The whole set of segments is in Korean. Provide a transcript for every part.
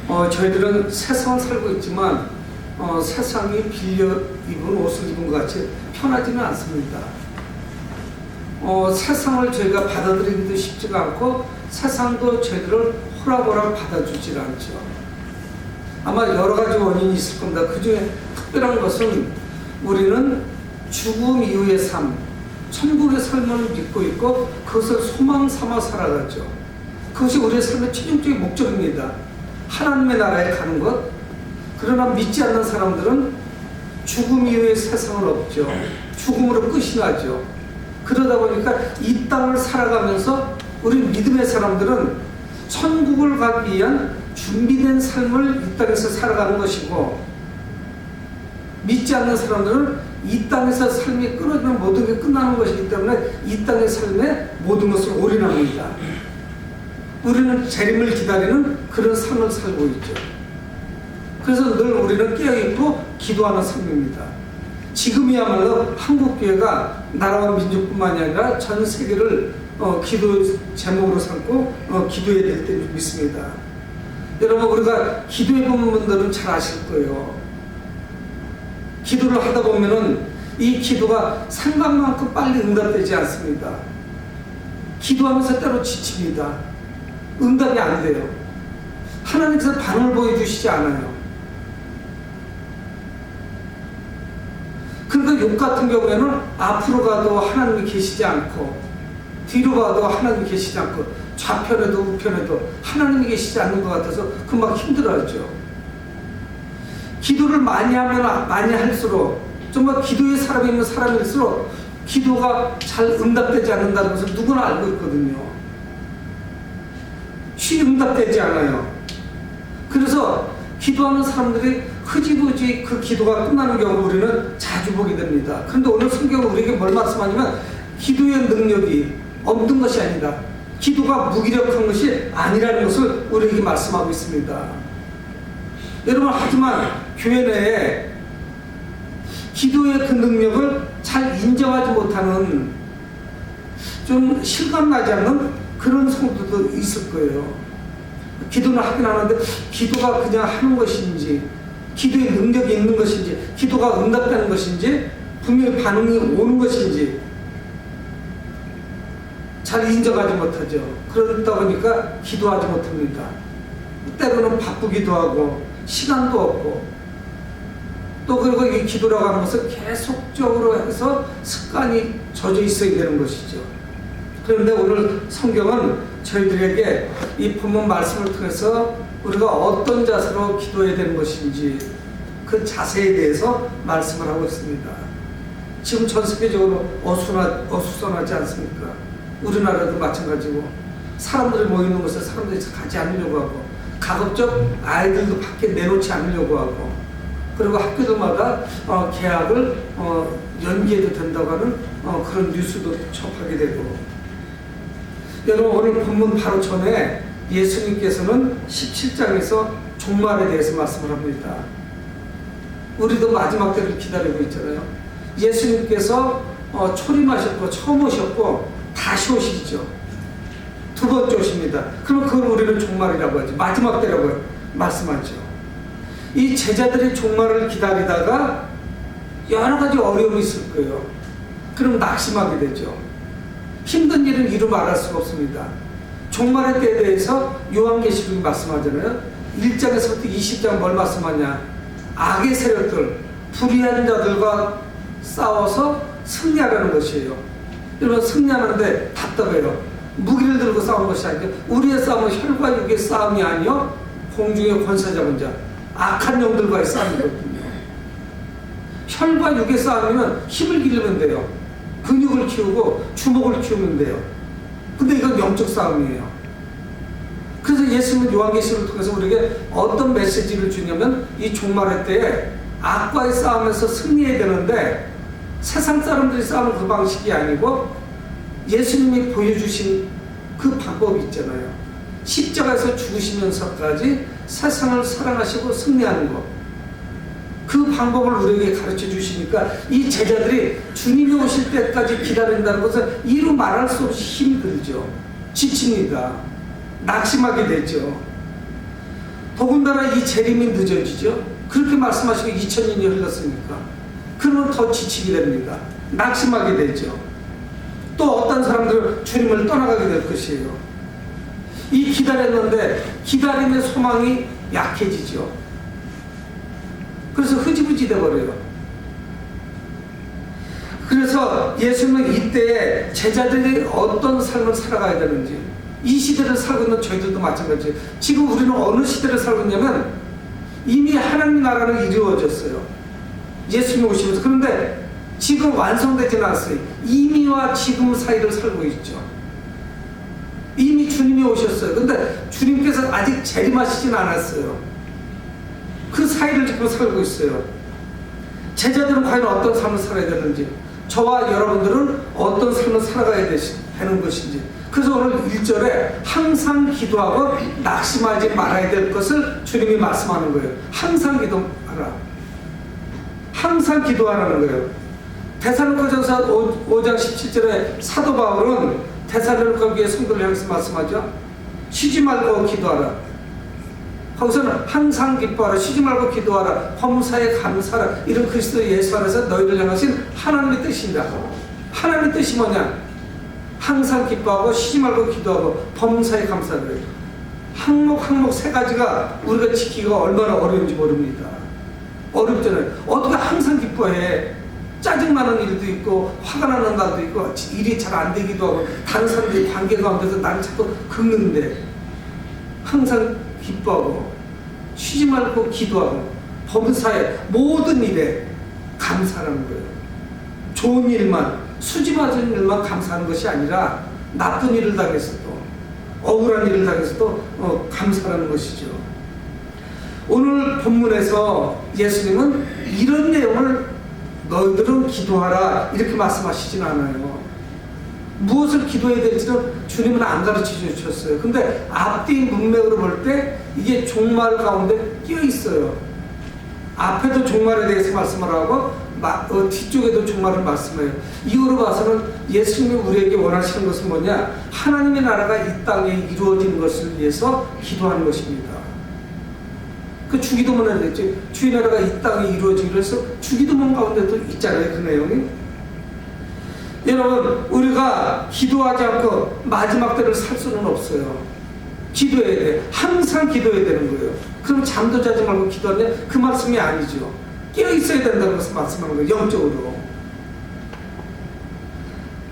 저희들은 세상을 살고 있지만 세상이 빌려 입은 옷을 입은 것 같이 편하지는 않습니다. 세상을 저희가 받아들이기도 쉽지가 않고 세상도 저희들을 호락호락 받아주질 않죠. 아마 여러 가지 원인이 있을 겁니다. 그 중에 특별한 것은 우리는 죽음 이후의 삶, 천국의 삶을 믿고 있고 그것을 소망 삼아 살아가죠. 그것이 우리의 삶의 최종적인 목적입니다. 하나님의 나라에 가는 것. 그러나 믿지 않는 사람들은 죽음 이후의 세상은 없죠. 죽음으로 끝이 나죠. 그러다 보니까 이 땅을 살아가면서 우리 믿음의 사람들은 천국을 가기 위한 준비된 삶을 이 땅에서 살아가는 것이고, 믿지 않는 사람들은 이 땅에서 삶이 끊어지면 모든 게 끝나는 것이기 때문에 이 땅의 삶에 모든 것을 올인합니다. 우리는 재림을 기다리는 그런 삶을 살고 있죠. 그래서 늘 우리는 깨어있고 기도하는 삶입니다. 지금이야말로 한국교회가 나라와 민족뿐만이 아니라 전 세계를 기도 제목으로 삼고 기도해야 될 때 믿습니다. 여러분, 우리가 기도해 본 분들은 잘 아실 거예요. 기도를 하다 보면은 이 기도가 생각만큼 빨리 응답되지 않습니다. 기도하면서 때로 지칩니다. 응답이 안 돼요. 하나님께서 반응을 보여주시지 않아요. 그러니까 욥 같은 경우에는 앞으로 가도 하나님이 계시지 않고 뒤로 가도 하나님이 계시지 않고 좌편에도 우편에도 하나님이 계시지 않는 것 같아서 금방 힘들어하죠. 기도를 많이 하면 많이 할수록, 정말 기도의 사람이 있는 사람일수록 기도가 잘 응답되지 않는다는 것을 누구나 알고 있거든요. 쉽게 응답되지 않아요. 그래서 기도하는 사람들이 흐지부지 그 기도가 끝나는 경우를 우리는 자주 보게 됩니다. 그런데 오늘 성경은 우리에게 뭘 말씀하냐면 기도의 능력이 없는 것이 아니다, 기도가 무기력한 것이 아니라는 것을 우리에게 말씀하고 있습니다. 여러분, 하지만 교회 내에 기도의 그 능력을 잘 인정하지 못하는, 좀 실감나지 않는 그런 성도도 있을 거예요. 기도는 하긴 하는데 기도가 그냥 하는 것인지, 기도의 능력이 있는 것인지, 기도가 응답되는 것인지, 분명히 반응이 오는 것인지 잘 인정하지 못하죠. 그러다 보니까 기도하지 못합니다. 때로는 바쁘기도 하고 시간도 없고, 또 그리고 이 기도라고 하는 것은 계속적으로 해서 습관이 젖어 있어야 되는 것이죠. 그런데 오늘 성경은 저희들에게 이 본문 말씀을 통해서 우리가 어떤 자세로 기도해야 되는 것인지 그 자세에 대해서 말씀을 하고 있습니다. 지금 전 세계적으로 어수선하지 않습니까? 우리나라도 마찬가지고, 사람들이 모이는 곳에 사람들이 가지 않으려고 하고, 가급적 아이들도 밖에 내놓지 않으려고 하고, 그리고 학교들마다 개학을 연기해도 된다고 하는 그런 뉴스도 접하게 되고. 여러분, 오늘 본문 바로 전에 예수님께서는 17장에서 종말에 대해서 말씀을 합니다. 우리도 마지막 때를 기다리고 있잖아요. 예수님께서 초림하셨고 처음 오셨고 다시 오시죠. 두 번째 오십니다. 그럼 그걸 우리는 종말이라고 하죠. 마지막 때라고 말씀하죠. 이 제자들이 종말을 기다리다가 여러 가지 어려움이 있을 거예요. 그럼 낙심하게 되죠. 힘든 일은 이루 말할 수가 없습니다. 종말의 때에 대해서 요한계시록이 말씀하잖아요. 1장에서부터 20장 뭘 말씀하냐? 악의 세력들, 불의한 자들과 싸워서 승리하라는 것이에요. 여러분, 승리하는데 답답해요. 무기를 들고 싸우는 것이 아니고 우리의 싸움은 혈과 육의 싸움이 아니요 공중의 권세 잡은 자, 악한 영들과의 싸움이거든요. 혈과 육의 싸움이면 힘을 기르면 돼요. 근육을 키우고 주먹을 키우면 돼요. 근데 이건 영적 싸움이에요. 그래서 예수님은 요한계시록을 통해서 우리에게 어떤 메시지를 주냐면, 이 종말의 때에 악과의 싸움에서 승리해야 되는데 세상 사람들이 싸우는 그 방식이 아니고 예수님이 보여주신 그 방법이 있잖아요. 십자가에서 죽으시면서까지 세상을 사랑하시고 승리하는 것, 그 방법을 우리에게 가르쳐 주시니까 이 제자들이 주님이 오실 때까지 기다린다는 것은 이루 말할 수 없이 힘들죠. 지칩니다. 낙심하게 되죠. 더군다나 이 재림이 늦어지죠. 그렇게 말씀하시고 2000년이 흘렀으니까. 그러면 더 지치게 됩니다. 낙심하게 되죠. 또 어떤 사람들은 주님을 떠나가게 될 것이에요. 이 기다렸는데 기다림의 소망이 약해지죠. 그래서 흐지부지 돼버려요. 그래서 예수님은 이때에 제자들이 어떤 삶을 살아가야 되는지, 이 시대를 살고 있는 저희들도 마찬가지예요. 지금 우리는 어느 시대를 살고 있냐면 이미 하나님 나라는 이루어졌어요. 예수님이 오시면서. 그런데 지금 완성되지는 않았어요. 이미와 지금 사이를 살고 있죠. 이미 주님이 오셨어요. 근데 주님께서 아직 재림하시진 않았어요. 그 사이를 지금 살고 있어요. 제자들은 과연 어떤 삶을 살아야 되는지, 저와 여러분들은 어떤 삶을 살아가야 되는 것인지. 그래서 오늘 1절에 항상 기도하고 낙심하지 말아야 될 것을 주님이 말씀하는 거예요. 항상 기도하라. 항상 기도하라는 거예요. 데살로니가전서 5장 17절에 사도 바울은 데살로니가 교회 성도를 향해서 말씀하죠. 쉬지 말고 기도하라. 거기서는 항상 기뻐하라, 쉬지 말고 기도하라, 범사에 감사하라, 이런 그리스도 예수 안에서 너희를 향하신 하나님의 뜻입니다. 하나님의 뜻이 뭐냐? 항상 기뻐하고 쉬지 말고 기도하고 범사에 감사하라. 항목 세 가지가 우리가 지키기가 얼마나 어려운지 모릅니다. 어렵잖아요. 어떻게 항상 기뻐해? 짜증나는 일도 있고 화가 나는 날도 있고 일이 잘 안 되기도 하고 다른 사람들이 관계 가운데서 나를 자꾸 긁는데, 항상 기뻐하고 쉬지 말고 기도하고 범사에 모든 일에 감사하는 거예요. 좋은 일만, 수지맞은 일만 감사하는 것이 아니라 나쁜 일을 당했어도, 억울한 일을 당했어도 감사하는 것이죠. 오늘 본문에서 예수님은 이런 내용을 너희들은 기도하라 이렇게 말씀하시진 않아요. 무엇을 기도해야 될지는 주님은 안 가르쳐 주셨어요. 근데 앞뒤 문맥으로 볼 때 이게 종말 가운데 끼어 있어요. 앞에도 종말에 대해서 말씀을 하고 뒤쪽에도 종말을 말씀해요. 이유로 봐서는 예수님이 우리에게 원하시는 것은 뭐냐? 하나님의 나라가 이 땅에 이루어지는 것을 위해서 기도하는 것입니다. 그 주기도문 해야 되죠. 주의 나라가 이 땅에 이루어지기 위해서 주기도문 가운데도 있잖아요. 그 내용이. 여러분, 우리가 기도하지 않고 마지막 때를 살 수는 없어요. 기도해야 돼. 항상 기도해야 되는 거예요. 그럼 잠도 자지 말고 기도하냐? 그 말씀이 아니죠. 깨어 있어야 된다는 것을 말씀하는 거예요. 영적으로.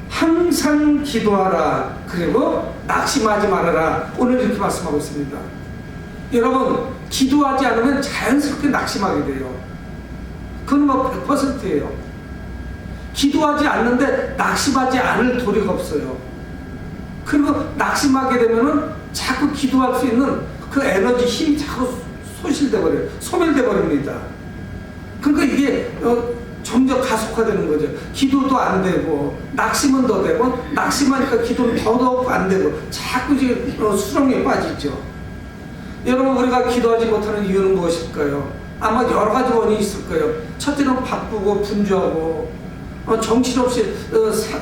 항상 기도하라. 그리고 낙심하지 말아라. 오늘 이렇게 말씀하고 있습니다. 여러분, 기도하지 않으면 자연스럽게 낙심하게 돼요. 그건 뭐 100%예요. 기도하지 않는데 낙심하지 않을 도리가 없어요. 그리고 낙심하게 되면은 자꾸 기도할 수 있는 그 에너지, 힘이 자꾸 소실돼 버려요. 소멸돼 버립니다. 그러니까 이게 점점 가속화되는 거죠. 기도도 안 되고 낙심은 더 되고, 낙심하니까 기도는 더더욱 안 되고 자꾸 이제 수렁에 빠지죠. 여러분, 우리가 기도하지 못하는 이유는 무엇일까요? 아마 여러 가지 원인이 있을 거예요. 첫째는 바쁘고 분주하고 정신없이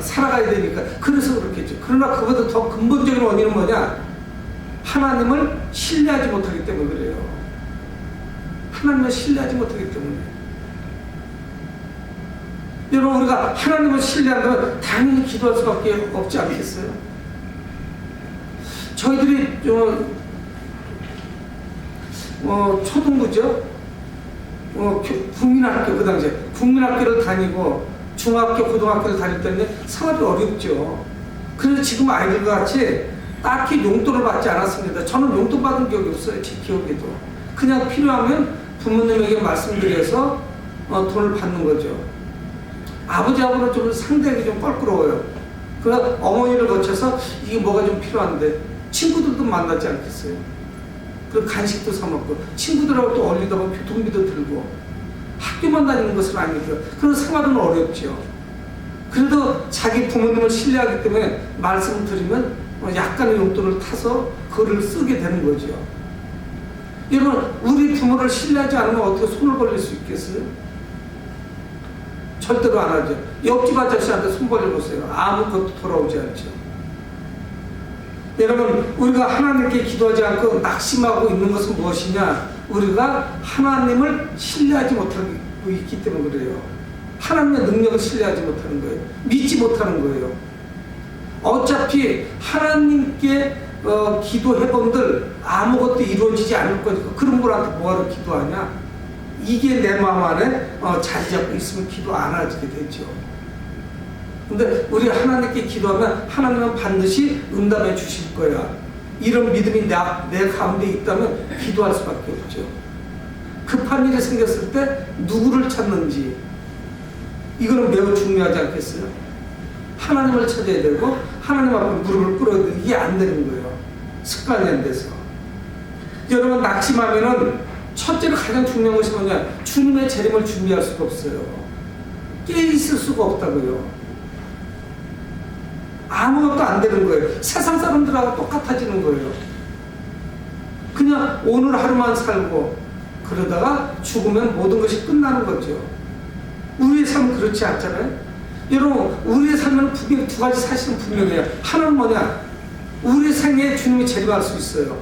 살아가야 되니까 그래서 그렇겠죠. 그러나 그보다 더 근본적인 원인은 뭐냐? 하나님을 신뢰하지 못하기 때문에 그래요. 하나님을 신뢰하지 못하기 때문에. 여러분, 우리가 하나님을 신뢰한다면 당연히 기도할 수밖에 없지 않겠어요? 저희들이 초등부죠? 국민학교, 그 당시에 국민학교를 다니고 중학교, 고등학교를 다닐 때는 생활이 어렵죠. 그래서 지금 아이들과 같이 딱히 용돈을 받지 않았습니다. 저는 용돈 받은 기억이 없어요. 제 기억에도. 그냥 필요하면 부모님에게 말씀드려서 돈을 받는 거죠. 아버지하고는 좀 상대하기 좀 껄끄러워요. 그래서 어머니를 거쳐서 이게 뭐가 좀 필요한데 친구들도 만나지 않겠어요. 그리고 간식도 사 먹고 친구들하고 또 어울리다 보면 교통비도 들고 학교만 다니는 것은 아니고요. 그런 생활은 어렵죠. 그래도 자기 부모님을 신뢰하기 때문에 말씀을 드리면 약간의 용돈을 타서 그거를 쓰게 되는 거죠. 여러분, 우리 부모를 신뢰하지 않으면 어떻게 손을 벌릴 수 있겠어요? 절대로 안 하죠. 옆집 아저씨한테 손 벌려보세요. 아무것도 돌아오지 않죠. 여러분, 우리가 하나님께 기도하지 않고 낙심하고 있는 것은 무엇이냐? 우리가 하나님을 신뢰하지 못하고 있기 때문에 그래요. 하나님의 능력을 신뢰하지 못하는 거예요. 믿지 못하는 거예요. 어차피 하나님께 기도해본들 아무것도 이루어지지 않을 거니까 그런 분한테 뭐하러 기도하냐? 이게 내 마음 안에 자리 잡고 있으면 기도 안 하게 되죠. 근데 우리 하나님께 기도하면 하나님은 반드시 응답해 주실 거야. 이런 믿음이 내 가운데 있다면 기도할 수밖에 없죠. 급한 일이 생겼을 때 누구를 찾는지 이거는 매우 중요하지 않겠어요? 하나님을 찾아야 되고 하나님 앞에 무릎을 꿇어야 되고 이게 안 되는 거예요. 습관이 안 돼서. 여러분, 낙심하면은 첫째로 가장 중요한 것이 뭐냐? 주님의 재림을 준비할 수가 없어요. 깨 있을 수가 없다고요. 아무것도 안 되는 거예요. 세상 사람들하고 똑같아지는 거예요. 그냥 오늘 하루만 살고 그러다가 죽으면 모든 것이 끝나는 거죠. 우리의 삶은 그렇지 않잖아요. 여러분, 우리의 삶은 분명히 두 가지 사실은 분명해요. 하나는 뭐냐? 우리의 생애에 주님이 재림할 수 있어요.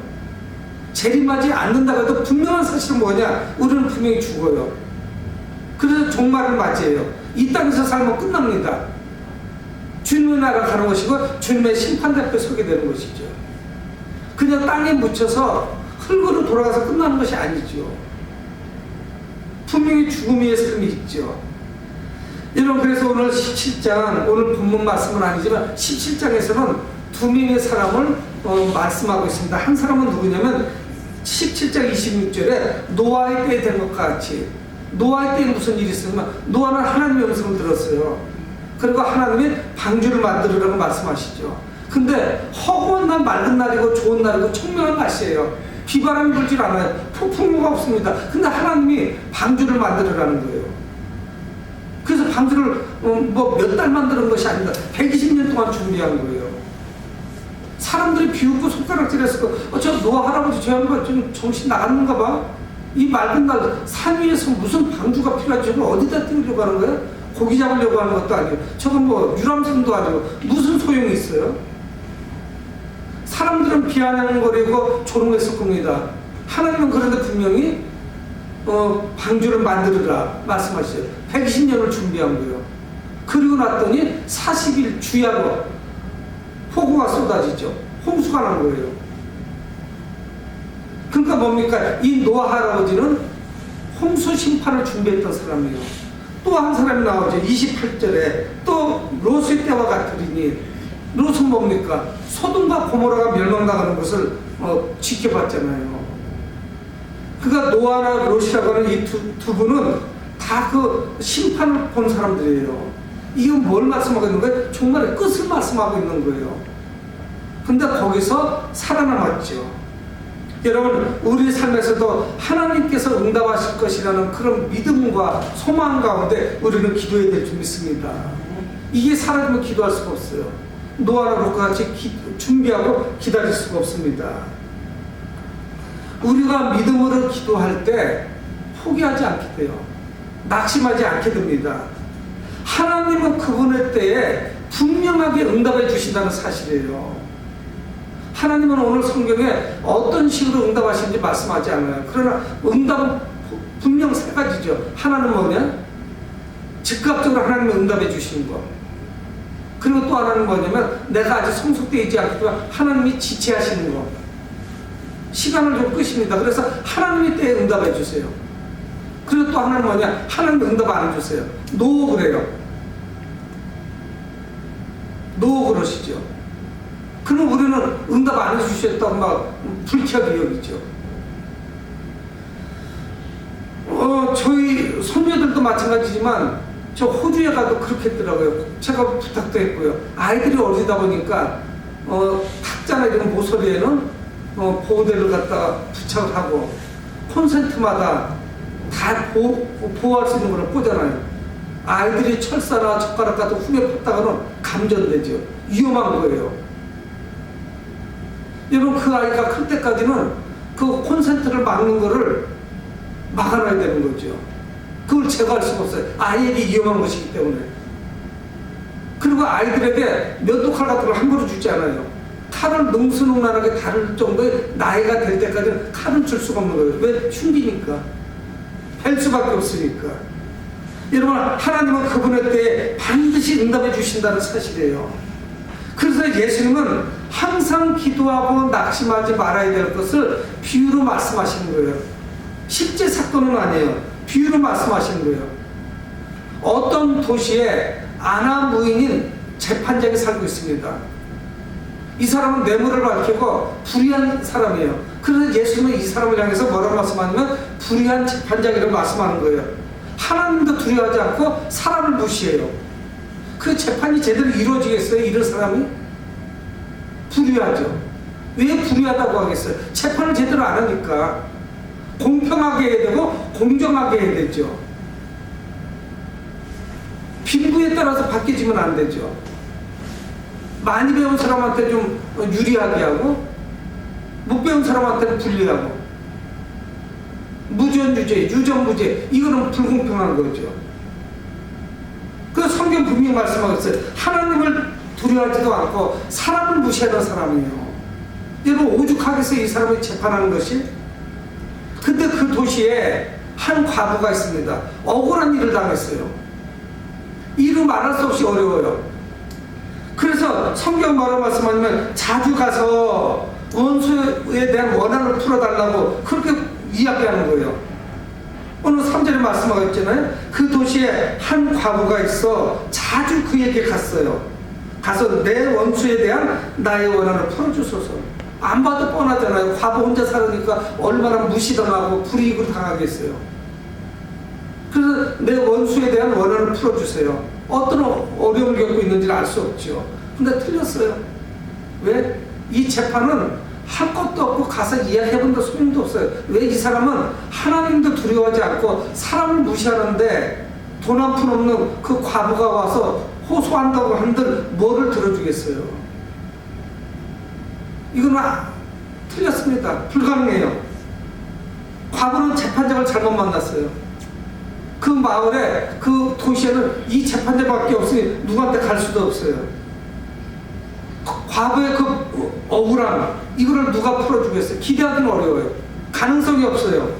재림하지 않는다고 해도 분명한 사실은 뭐냐? 우리는 분명히 죽어요. 그래서 종말을 맞이해요. 이 땅에서 살면 끝납니다. 주님의 나라 가는 것이고 주님의 심판대 앞에 서게 되는 것이죠. 그냥 땅에 묻혀서 흙으로 돌아가서 끝나는 것이 아니죠. 분명히 죽음의 삶이 있죠. 여러분, 그래서 오늘 17장, 오늘 본문 말씀은 아니지만 17장에서는 두 명의 사람을 말씀하고 있습니다. 한 사람은 누구냐면 17장 26절에 노아의 때에 된 것과 같이, 노아의 때에 무슨 일이 있으면 노아는 하나님의 음성을 들었어요. 그리고 하나님이 방주를 만들으라고 말씀하시죠. 근데 허구한 날, 맑은 날이고 좋은 날이고 청명한 날씨예요. 비바람이 불질 않아요. 폭풍우가 없습니다. 근데 하나님이 방주를 만들으라는 거예요. 그래서 방주를 뭐 몇 달 만드는 것이 아닙니다. 120년 동안 준비한 거예요. 사람들이 비웃고 손가락질했을 저 노아 할아버지 저 양반 좀 정신 나갔는가 봐. 이 맑은 날 산 위에서 무슨 방주가 필요하지? 저걸 어디다 띄우려고 하는 거예요? 고기 잡으려고 하는 것도 아니고 저건 뭐 유람선도 아니고 무슨 소용이 있어요? 사람들은 비아냥거리고 조롱했을 겁니다. 하나님은 그런데 분명히 방주를 만들으라 말씀하시죠. 120년을 준비한 거예요. 그리고 났더니 40일 주야로 폭우가 쏟아지죠. 홍수가 난 거예요. 그러니까 뭡니까? 이 노아 할아버지는 홍수 심판을 준비했던 사람이에요. 또 한 사람이 나오죠. 28절에 또 롯의 때와 같으리니, 롯은 뭡니까? 소돔과 고모라가 멸망당하는 것을 지켜봤잖아요. 그러니까 노아나 롯이라고 하는 이 두 분은 다 그 심판을 본 사람들이에요. 이건 뭘 말씀하고 있는 거예요? 정말 끝을 말씀하고 있는 거예요. 근데 거기서 살아남았죠. 여러분, 우리 삶에서도 하나님께서 응답하실 것이라는 그런 믿음과 소망 가운데 우리는 기도해야 될 줄 믿습니다. 이게 사라지면 기도할 수가 없어요. 노아나 롯과 같이 준비하고 기다릴 수가 없습니다. 우리가 믿음으로 기도할 때 포기하지 않게 돼요. 낙심하지 않게 됩니다. 하나님은 그분의 때에 분명하게 응답해 주신다는 사실이에요. 하나님은 오늘 성경에 어떤 식으로 응답하시는지 말씀하지 않아요. 그러나 응답은 분명 세 가지죠. 하나는 뭐냐? 즉각적으로 하나님이 응답해 주시는 것. 그리고 또 하나는 뭐냐면 내가 아직 성숙되어 있지 않지만 하나님이 지체하시는 것. 시간을 좀 끄십니다. 그래서 하나님이 때에 응답해 주세요. 그리고 또 하나는 뭐냐? 하나님 응답 안 해주세요. 노 그래요. 노 그러시죠. 그럼 우리는 응답 안 해주셨다고 막 불쾌하게 여기죠. 저희 손녀들도 마찬가지지만 저 호주에 가도 그렇게 했더라고요. 제가 부탁도 했고요. 아이들이 어리다 보니까 탁자나 이런 모서리에는 보호대를 갖다가 부착을 하고 콘센트마다 다 보호할 수 있는 걸 꽂아놔요. 아이들이 철사나 젓가락 같은 훅에 폈다가는 감전되죠. 위험한 거예요. 여러분, 그 아이가 클 때까지는 그 콘센트를 막는 거를 막아놔야 되는 거죠. 그걸 제거할 수가 없어요. 아이에게 위험한 것이기 때문에. 그리고 아이들에게 면도칼 같은 걸 함부로 주지 않아요. 칼을 능수능란하게 다룰 정도의 나이가 될 때까지는 칼을 줄 수가 없는 거예요. 왜? 흉기니까. 할 수밖에 없으니까. 여러분, 하나님은 그분의 때에 반드시 응답해 주신다는 사실이에요. 그래서 예수님은 항상 기도하고 낙심하지 말아야 될 것을 비유로 말씀하시는 거예요. 실제 사건은 아니에요. 비유로 말씀하시는 거예요. 어떤 도시에 아나 무인인 재판장이 살고 있습니다. 이 사람은 뇌물을 밝히고 불의한 사람이에요. 그래서 예수님은 이 사람을 향해서 뭐라고 말씀하냐면 불의한 재판장이라고 말씀하는 거예요. 하나님도 두려워하지 않고 사람을 무시해요. 그 재판이 제대로 이루어지겠어요? 이런 사람이? 불의하죠. 왜 불의하다고 하겠어요? 재판을 제대로 안 하니까. 공평하게 해야 되고 공정하게 해야 되죠. 빈부에 따라서 바뀌지면 안 되죠. 많이 배운 사람한테 좀 유리하게 하고 못 배운 사람한테는 불리하고 무전유죄, 유전무죄, 이거는 불공평한 거죠. 그 성경 분명히 말씀하고 있어요. 하나님을 두려워하지도 않고 사람을 무시하는 사람이에요. 여러분, 오죽하겠어요, 이 사람을 재판하는 것이? 근데 그 도시에 한 과부가 있습니다. 억울한 일을 당했어요. 이루 말할 수 없이 어려워요. 그래서 성경 뭐라고 말씀하냐면 자주 가서 원수에 대한 원한을 풀어달라고 그렇게 이야기하는 거예요. 오늘 3절에 말씀하고 있잖아요. 그 도시에 한 과부가 있어 자주 그에게 갔어요. 가서 내 원수에 대한 나의 원한을 풀어주소서. 안 봐도 뻔하잖아요. 과부 혼자 살으니까 얼마나 무시당하고 불이익을 당하겠어요. 그래서 내 원수에 대한 원한을 풀어주세요. 어떤 어려움을 겪고 있는지를 알 수 없죠. 근데 틀렸어요. 왜? 이 재판은 할 것도 없고 가서 이야기해본다 소용도 없어요. 왜? 이 사람은 하나님도 두려워하지 않고 사람을 무시하는데 돈 한 푼 없는 그 과부가 와서 호소한다고 한들 뭐를 들어주겠어요? 이거는 틀렸습니다. 불가능해요. 과부는 재판장을 잘못 만났어요. 그 마을에, 그 도시에는 이 재판장밖에 없으니 누구한테 갈 수도 없어요. 과거의 그 억울함, 이거를 누가 풀어주겠어요? 기대하기는 어려워요. 가능성이 없어요.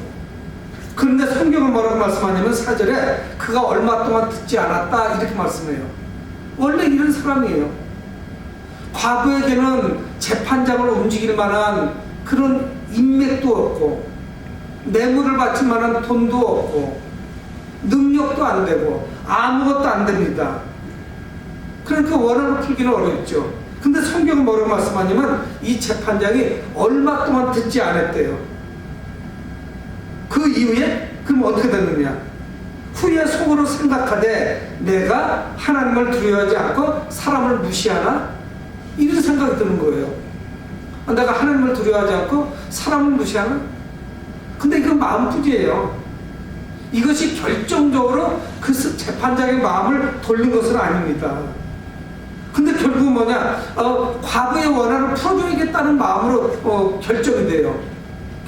그런데 성경은 뭐라고 말씀하냐면 4절에 그가 얼마 동안 듣지 않았다 이렇게 말씀해요. 원래 이런 사람이에요. 과거에게는 재판장을 움직일 만한 그런 인맥도 없고 뇌물을 받을 만한 돈도 없고 능력도 안 되고 아무것도 안 됩니다. 그러니까 원한을 풀기는 어렵죠. 근데 성경은 뭐라고 말씀하냐면 이 재판장이 얼마 동안 듣지 않았대요. 그 이후에 그럼 어떻게 됐느냐? 후에 속으로 생각하되 내가 하나님을 두려워하지 않고 사람을 무시하나? 이런 생각이 드는 거예요. 내가 하나님을 두려워하지 않고 사람을 무시하나? 근데 이건 마음뿐이에요. 이것이 결정적으로 그 재판장의 마음을 돌린 것은 아닙니다. 근데 결국은 뭐냐? 과거의 원한을 풀어줘야겠다는 마음으로 결정이 돼요.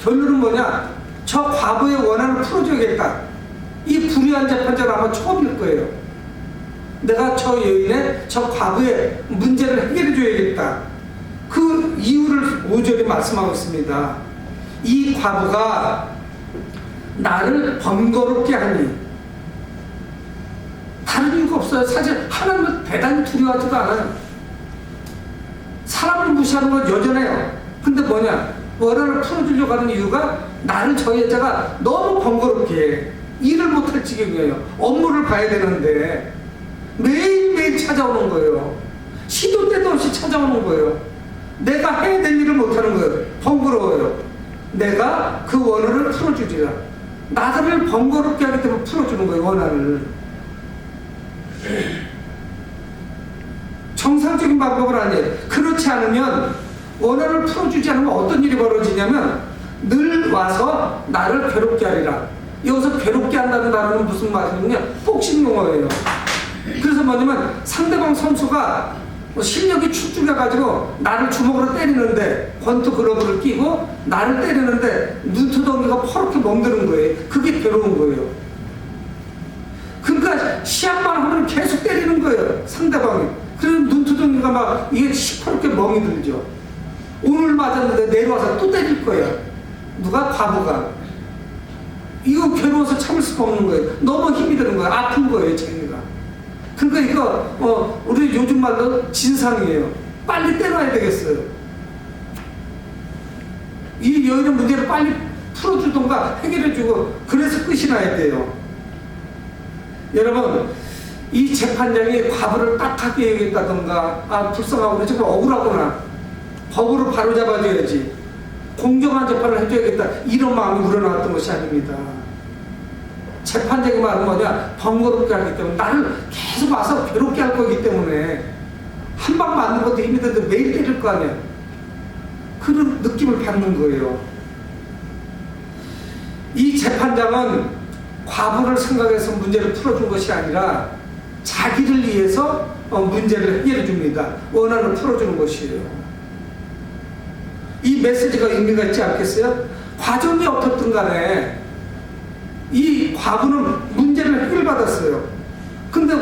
결론은 뭐냐? 저 과거의 원한을 풀어줘야겠다. 이 불의한 재판장은 아마 처음일 거예요. 내가 저 여인의 저 과거의 문제를 해결해 줘야겠다. 그 이유를 5절에 말씀하고 있습니다. 이 과부가 나를 번거롭게 하니, 다른 이유가 없어요. 사실 하나님을 대단히 두려워하지도 않아요. 사람을 무시하는 건 여전해요. 근데 뭐냐? 원한을 풀어주려고 하는 이유가 나를 저 여자가 너무 번거롭게 해. 일을 못할 지경이에요. 업무를 봐야 되는데 매일매일 찾아오는 거예요. 시도 때도 없이 찾아오는 거예요. 내가 해야 될 일을 못하는 거예요. 번거로워요. 내가 그 원한을 풀어주리라. 나를 번거롭게 하기 때문에 풀어주는 거예요. 원한을. 정상적인 방법은 아니에요. 그렇지 않으면 원한을 풀어주지 않으면 어떤 일이 벌어지냐면 늘 와서 나를 괴롭게 하리라. 여기서 괴롭게 한다는 단어는 무슨 말이냐면 복싱 용어예요. 그래서 뭐냐면 상대방 선수가 실력이 축축해가지고 나를 주먹으로 때리는데 권투 글러브를 끼고 나를 때리는데 눈두덩이가 퍼렇게 멍드는 거예요. 그게 괴로운 거예요. 그러니까 시합만 하면 계속 때리는 거예요. 상대방이. 그래서 눈두덩이가 막 이게 시퍼렇게 멍이 들죠. 오늘 맞았는데 내려와서 또 때릴 거야. 누가? 과부가. 이거 괴로워서 참을 수가 없는 거예요. 너무 힘이 드는 거예요. 아픈 거예요, 자기가. 그러니까 이거 우리 요즘 말로 진상이에요. 빨리 때려야 되겠어요. 이 여인의 문제를 빨리 풀어주던가 해결해주고 그래서 끝이 나야 돼요. 여러분, 이 재판장이 과부를 딱하게 얘기했다던가 불쌍하고 지금 억울하구나, 법으로 바로잡아줘야지, 공정한 재판을 해줘야겠다, 이런 마음이 우러나왔던 것이 아닙니다. 재판장의 말은 뭐냐? 번거롭게 하기 때문에, 나를 계속 와서 괴롭게 할 거기 때문에 한 방 맞는 것도 힘이 드는데 매일 때릴 거 아니야. 그런 느낌을 받는 거예요. 이 재판장은 과부를 생각해서 문제를 풀어준 것이 아니라 자기를 위해서 문제를 해결해 줍니다. 원한을 풀어주는 것이에요. 이 메시지가 의미가 있지 않겠어요? 과정이 어떻든 간에 이 과부는 문제를 해결받았어요. 근데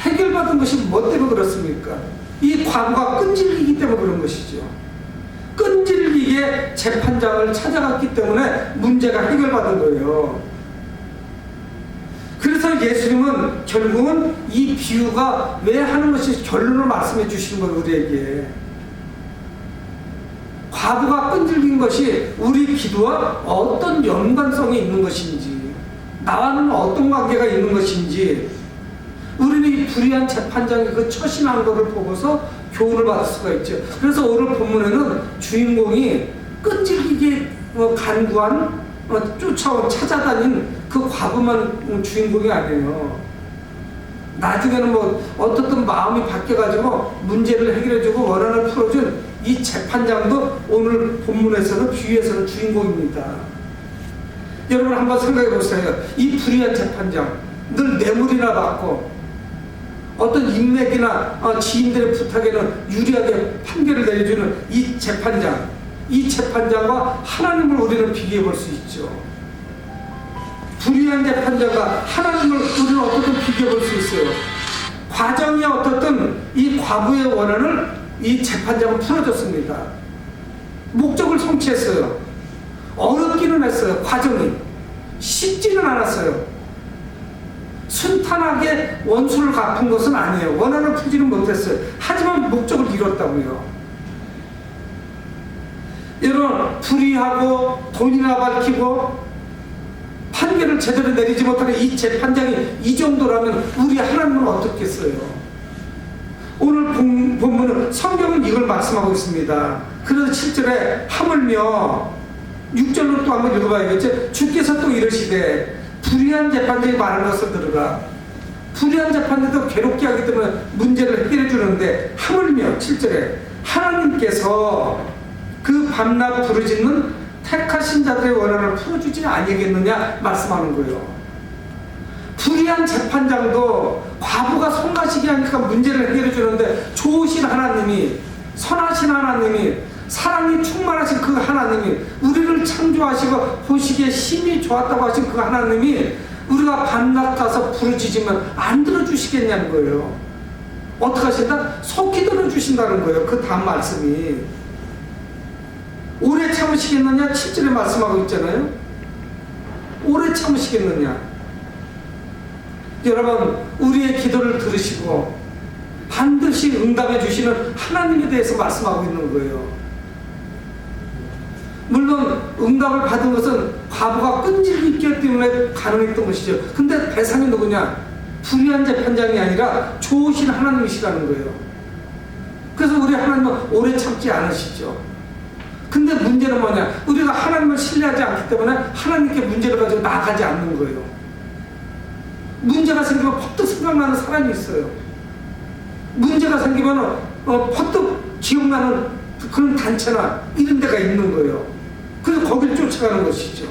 해결받은 것이 뭐 때문에 그렇습니까? 이 과부가 끈질기기 때문에 그런 것이죠. 끈질기게 재판장을 찾아갔기 때문에 문제가 해결받은 거예요. 그래서 예수님은 결국은 이 비유가 왜 하는 것이 결론을 말씀해 주시는 거예요, 우리에게. 과부가 끈질긴 것이 우리 기도와 어떤 연관성이 있는 것인지, 나와는 어떤 관계가 있는 것인지, 우리는 이 불의한 재판장의 그 처신한 것을 보고서 교훈을 받을 수가 있죠. 그래서 오늘 본문에는 주인공이 끈질기게 간구한, 찾아다닌 그 과부만 주인공이 아니에요. 나중에는 어떻든 마음이 바뀌어가지고 문제를 해결해주고 원한을 풀어준 이 재판장도 오늘 본문에서는, 비유에서는 주인공입니다. 여러분 한번 생각해 보세요. 이 불의한 재판장, 늘 뇌물이나 받고 어떤 인맥이나 지인들의 부탁에는 유리하게 판결을 내려주는 이 재판장, 이 재판장과 하나님을 우리는 비교해 볼 수 있죠. 불의한 재판장과 하나님을 우리는 어떻든 비교해 볼 수 있어요. 과정이 어떻든 이 과부의 원한을 이 재판장은 풀어줬습니다. 목적을 성취했어요. 어렵기는 했어요. 과정이 쉽지는 않았어요. 순탄하게 원수를 갚은 것은 아니에요. 원한을 풀지는 못했어요. 하지만 목적을 이뤘다고요. 이런 불의하고 돈이나 밝히고 판결을 제대로 내리지 못하는 이 재판장이 이 정도라면 우리 하나님은 어떻겠어요? 오늘 본문은, 성경은 이걸 말씀하고 있습니다. 그래서 7절에 하물며, 6절로 또 한번 읽어봐야겠죠. 주께서 또 이러시되 불의한 재판장이 말하는 것을 들으라. 불의한 재판장도 괴롭게 하기 때문에 문제를 해결해 주는데, 하물며 7절에 하나님께서 그 밤낮 부르짖는 택하신 자들의 원한을 풀어주지 아니겠느냐 말씀하는 거예요. 불의한 재판장도 과부가 손가시게 하니까 문제를 해결해 주는데, 좋으신 하나님이, 선하신 하나님이, 사랑이 충만하신 그 하나님이, 우리를 창조하시고 보시기에 심히 좋았다고 하신 그 하나님이 우리가 밤낮 가서 부르짖으면 안 들어주시겠냐는 거예요. 어떻게 하신다? 속히 들어주신다는 거예요. 그 다음 말씀이. 오래 참으시겠느냐? 7절에 말씀하고 있잖아요. 오래 참으시겠느냐? 여러분, 우리의 기도를 들으시고 반드시 응답해 주시는 하나님에 대해서 말씀하고 있는 거예요. 물론 응답을 받은 것은 과부가 끈질기기 때문에 가능했던 것이죠. 근데 대상이 누구냐? 불의한 재판장이 아니라 좋으신 하나님이시라는 거예요. 그래서 우리 하나님은 오래 참지 않으시죠. 근데 문제는 뭐냐? 우리가 하나님을 신뢰하지 않기 때문에 하나님께 문제를 가지고 나아가지 않는 거예요. 문제가 생기면 퍼뜩 생각나는 사람이 있어요. 문제가 생기면 퍼뜩 기억나는 그런 단체나 이런 데가 있는 거예요. 그래서 거기를 쫓아가는 것이죠.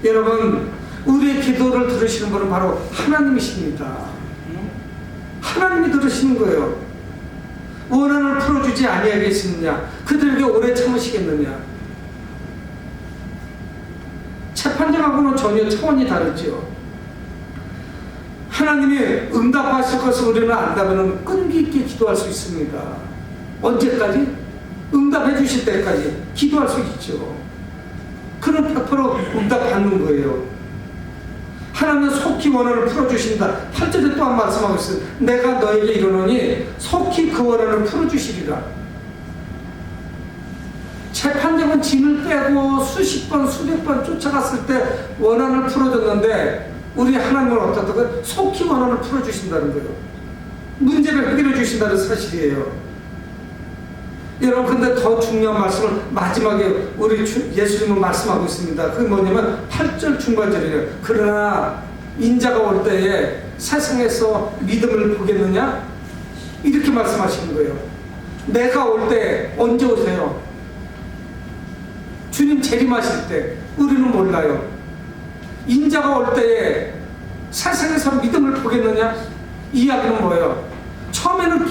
여러분, 우리의 기도를 들으시는 분은 바로 하나님이십니다. 하나님이 들으시는 거예요. 원한을 풀어주지 아니하겠느냐? 그들에게 오래 참으시겠느냐? 재판장하고는 전혀 차원이 다르죠. 하나님이 응답하실 것을 우리는 안다면 끈기 있게 기도할 수 있습니다. 언제까지? 응답 응답해 주실 때까지 기도할 수 있죠. 그럼 100% 응답 받는 거예요. 하나님은 속히 원한을 풀어주신다. 8절에 또한 말씀하고 있어요. 내가 너에게 이르노니 속히 그 원한을 풀어주시리라. 재판장은 짐을 빼고 수십 번 수백 번 쫓아갔을 때 원한을 풀어줬는데 우리 하나님은 어떻다고 속히 원한을 풀어주신다는 거예요. 문제를 해결해 주신다는 사실이에요. 여러분, 근데 더 중요한 말씀을 마지막에 우리 예수님은 말씀하고 있습니다. 그게 뭐냐면 8절 중반절이에요. 그러나 인자가 올 때에 세상에서 믿음을 보겠느냐? 이렇게 말씀하시는 거예요. 내가 올 때 언제 오세요? 주님 재림하실 때 우리는 몰라요. 인자가 올 때에 세상에서 믿음을 보겠느냐? 이야기는 뭐예요? 처음에는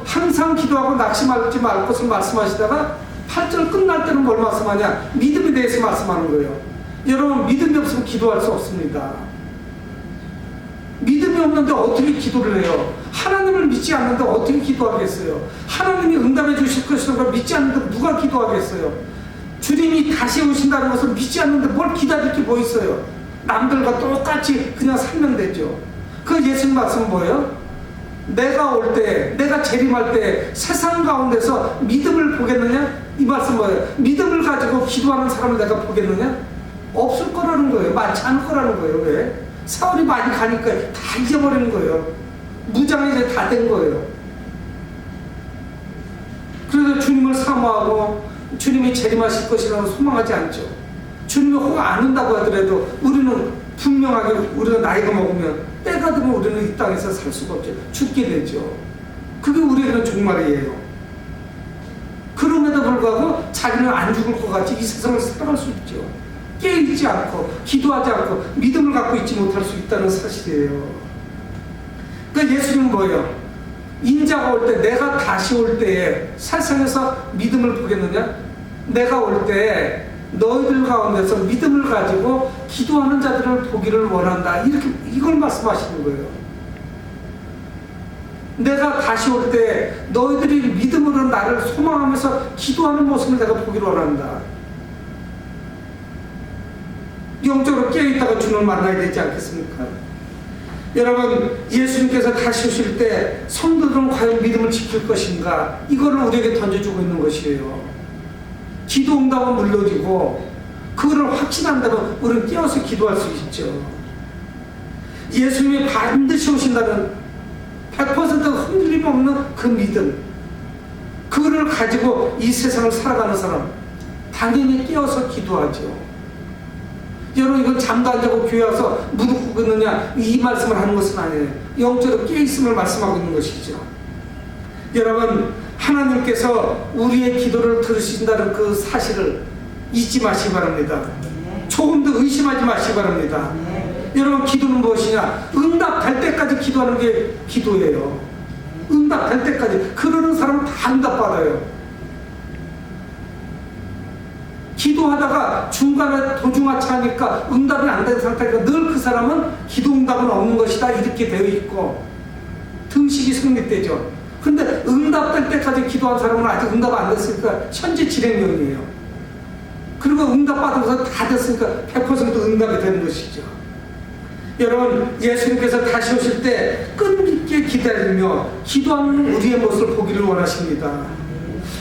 항상 기도하고 낙심하지 말 것을 말씀하시다가 8절 끝날 때는 뭘 말씀하냐? 믿음에 대해서 말씀하는 거예요. 여러분, 믿음이 없으면 기도할 수 없습니다. 믿음이 없는데 어떻게 기도를 해요? 하나님을 믿지 않는데 어떻게 기도하겠어요? 하나님이 응답해 주실 것이라고 믿지 않는데 누가 기도하겠어요? 주님이 다시 오신다는 것을 믿지 않는데 뭘 기다릴 게 뭐 있어요? 남들과 똑같이 그냥 살면 되죠. 그 예수님 말씀은 뭐예요? 내가 올 때, 내가 재림할 때 세상 가운데서 믿음을 보겠느냐? 이 말씀 뭐예요? 믿음을 가지고 기도하는 사람을 내가 보겠느냐? 없을 거라는 거예요. 많지 않을 거라는 거예요. 왜? 세월이 많이 가니까 다 잊어버리는 거예요. 무장이 이제 다 된 거예요. 그래서 주님을 사모하고 주님이 재림하실 것이라고 소망하지 않죠. 주님이 혹 안 온다고 하더라도 우리는 분명하게 우리가 나이가 먹으면 때가 되면 우리는 이 땅에서 살 수가 없죠. 죽게 되죠. 그게 우리에게는 종말이에요. 그럼에도 불구하고 자기는 안 죽을 것 같이 이 세상을 살아갈 수 있죠. 깨어있지 않고 기도하지 않고 믿음을 갖고 있지 못할 수 있다는 사실이에요. 그러니까 예수님은 뭐예요? 인자가 올 때, 내가 다시 올 때에 세상에서 믿음을 보겠느냐? 내가 올 때 너희들 가운데서 믿음을 가지고 기도하는 자들을 보기를 원한다. 이걸 말씀하시는 거예요. 내가 다시 올 때 너희들이 믿음으로 나를 소망하면서 기도하는 모습을 내가 보기를 원한다. 영적으로 깨어있다가 주님을 만나야 되지 않겠습니까? 여러분, 예수님께서 다시 오실 때 성도들은 과연 믿음을 지킬 것인가? 이거를 우리에게 던져주고 있는 것이에요. 기도 응답은 물론이고 그거를 확신한다면 우리는 깨어서 기도할 수 있죠. 예수님이 반드시 오신다는 100% 흔들림 없는 그 믿음, 그거를 가지고 이 세상을 살아가는 사람 당연히 깨어서 기도하죠. 여러분, 이건 잠도 안 자고 교회 와서 무릎 꿇느냐 이 말씀을 하는 것은 아니에요. 영적으로 깨어있음을 말씀하고 있는 것이죠. 여러분, 하나님께서 우리의 기도를 들으신다는 그 사실을 잊지 마시기 바랍니다. 조금 더 의심하지 마시기 바랍니다. 여러분, 기도는 무엇이냐? 응답될 때까지 기도하는 게 기도예요. 응답될 때까지. 그러는 사람은 다 응답받아요. 기도하다가 중간에 도중하차하니까 응답이 안 된 상태니까 늘 그 사람은 기도 응답은 없는 것이다 이렇게 되어 있고 등식이 성립되죠. 근데 응답될 때까지 기도한 사람은 아직 응답 안 됐으니까 현재 진행형이에요. 그리고 응답 받으면서 다 됐으니까 100% 응답이 되는 것이죠. 여러분, 예수님께서 다시 오실 때 끈있게 기다리며 기도하는 우리의 모습을 보기를 원하십니다.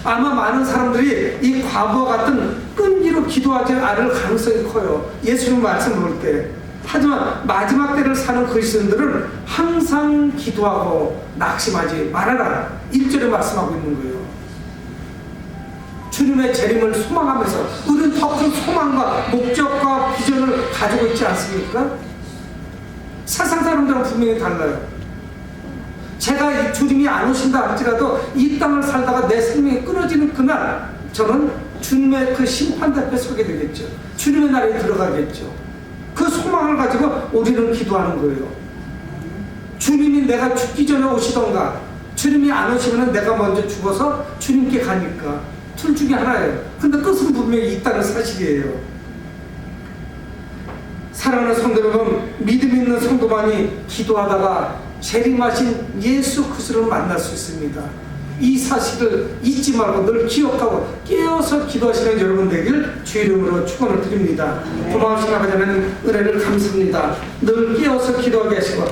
아마 많은 사람들이 이 과거와 같은 끈기로 기도하지 않을 가능성이 커요. 예수님 말씀 볼 때. 하지만 마지막 때를 사는 그리스도인들은 항상 기도하고 낙심하지 말아라. 1절에 말씀하고 있는 거예요. 주님의 재림을 소망하면서 우리는 더 큰 소망과 목적과 비전을 가지고 있지 않습니까? 세상 사람들은 분명히 달라요. 제가 주님이 안 오신다 할지라도 이 땅을 살다가 내 생명이 끊어지는 그날 저는 주님의 그 심판대 앞에 서게 되겠죠. 주님의 날에 들어가겠죠. 그 소망을 가지고 우리는 기도하는 거예요. 주님이 내가 죽기 전에 오시던가 주님이 안 오시면 내가 먼저 죽어서 주님께 가니까 둘 중에 하나예요. 근데 끝은 분명히 있다는 사실이에요. 사랑하는 성도 여러분, 믿음 있는 성도만이 기도하다가 재림하신 예수 그리스도를 만날 수 있습니다. 이 사실을 잊지 말고 늘 기억하고 깨어서 기도하시는 여러분 되길 주 이름으로 축원을 드립니다. 고마우신 아버지 하나님 은혜를 감사합니다. 늘 깨어서 기도하게 하시고